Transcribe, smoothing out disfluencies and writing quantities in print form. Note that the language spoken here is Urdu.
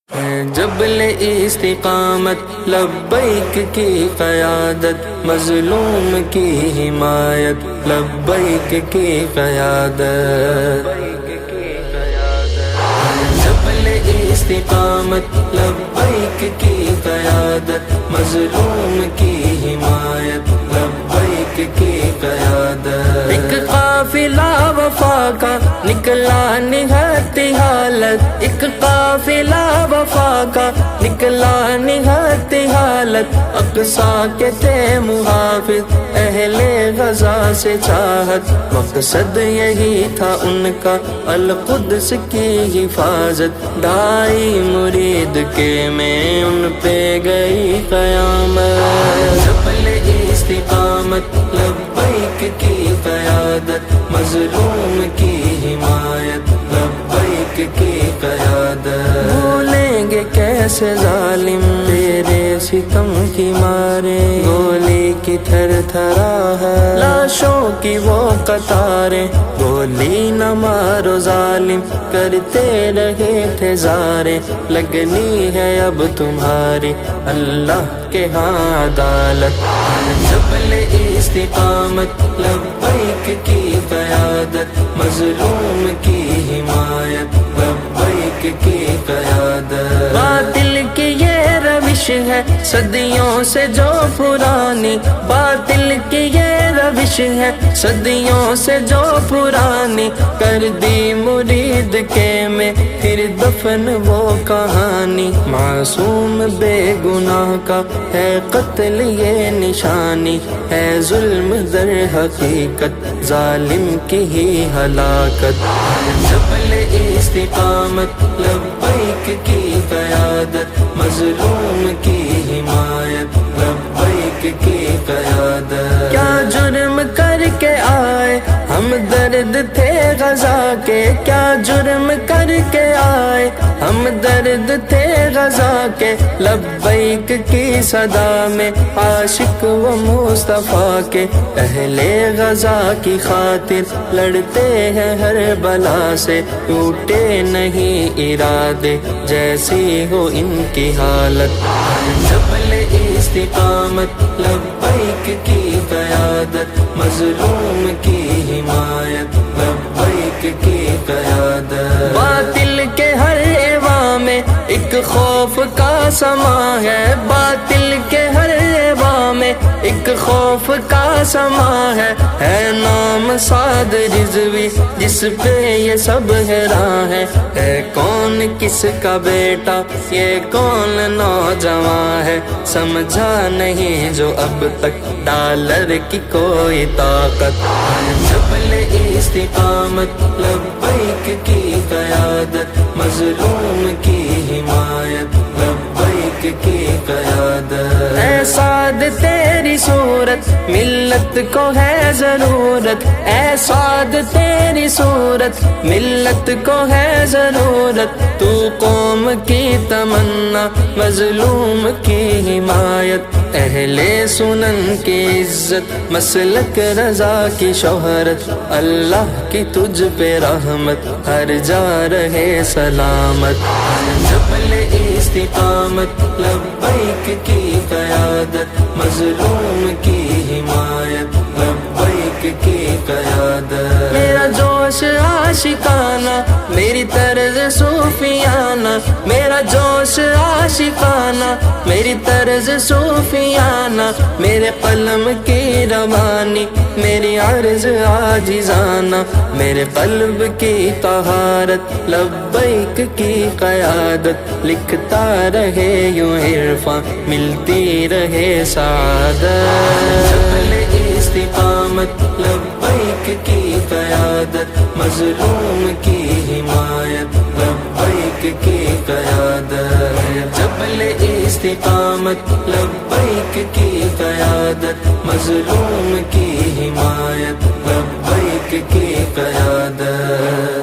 جبل استقامت لبیک کی قیادت، مظلوم کی حمایت لبیک کی قیادت۔ جبل استقامت لبیک کی قیادت، مظلوم کی حمایت لبیک کی قیادت۔ ایک قافلہ وفا کا نکلا نہت حالت، ایک قافلہ وفا کا نکلا نہت حالت، اقصیٰ کے تھے محافظ اہل غزہ سے چاہت، مقصد یہی تھا ان کا القدس کی حفاظت، ڈھائی مرید کے میں ان پہ گئی قیامت۔ جبل استقامت لبیک کی قیادت، مظلوم کی حمایت لبیک کی قیادت۔ بھولیں گے کیسے ظالم تیرے ستم کی مارے، گولی کی تھر تھرا ہے لاشوں کی وہ قطاریں، گولی نہ مارو ظالم کرتے رہے تھے زاریں، لگنی ہے اب تمہاری اللہ کے ہاں عدالت۔ جبل استقامت لبیک کی قیادت، مظلوم کی حمایت لبیک کی قیادت۔ باطل کی یہ روش ہے صدیوں سے جو پرانی، باطل کی یہ روش ہے صدیوں سے جو پرانی، کر دی مرید کے میں پھر دفن وہ کہانی، معصوم بے گناہ کا ہے قتل یہ نشانی، ہے ظلم در حقیقت ظالم کی ہی ہلاکت۔ جبل استقامت لبیک کی قیادت، مظلوم کی حمایت لبیک کی قیادت۔ کیا جرم کر کے آئے ہم درد تھے غزہ کے، کیا جرم کر کے آئے ہم درد تھے غزہ کے، لبیک کی صدا میں عاشق و مصطفیٰ کے، اہل غزہ کی خاطر لڑتے ہیں ہر بلا سے، ٹوٹے نہیں ارادے جیسی ہو ان کی حالت۔ جبل استقامت لبیک کی قیادت، مظلوم کی حمایت لبیک کی قیادت۔ باطل کے ہر ایواں میں ایک خوف کا سما ہے، باطل کے ہر ایواں میں ایک خوف کا سما ہے نام سعد رضوی جس پہ یہ سب حیراں ہے کون کس کا بیٹا یہ کون نوجوان ہے، سمجھا نہیں جو اب تک ڈالر کی کوئی طاقت۔ جبل استقامت لبیک کی قیادت، مظلوم کی حمایت لبیک کی قیادت۔ اے سعد تیری صورت ملت کو ہے ضرورت، اے سعد تیری صورت ملت کو ہے ضرورت، تو قوم کی تمنا مظلوم کی حمایت، اہل سنن کی عزت مسلک رضا کی شہرت، اللہ کی تجھ پہ رحمت ہر جا رہے سلامت۔ جبل استقامت لبیک کی قیادت، مظلوم کی حمایت لبیک کی قیادت۔ میرا جوش عاشقانہ میری طرز صوفیانہ، میرا جوش عاشقانہ میری طرز صوفیانہ، میرے قلم کی روانی میری عرض عاجزانہ، میرے قلب کی طہارت لبیک کی قیادت، لکھتا رہے یوں عرفاں ملتی رہے سعادت۔ جبل استقامت لبیک کی قیادت، مظلوم کی حمایت لبیک کی قیادت۔ جبل استقامت لبیک کی قیادت، مظلوم کی حمایت لبیک کی قیادت۔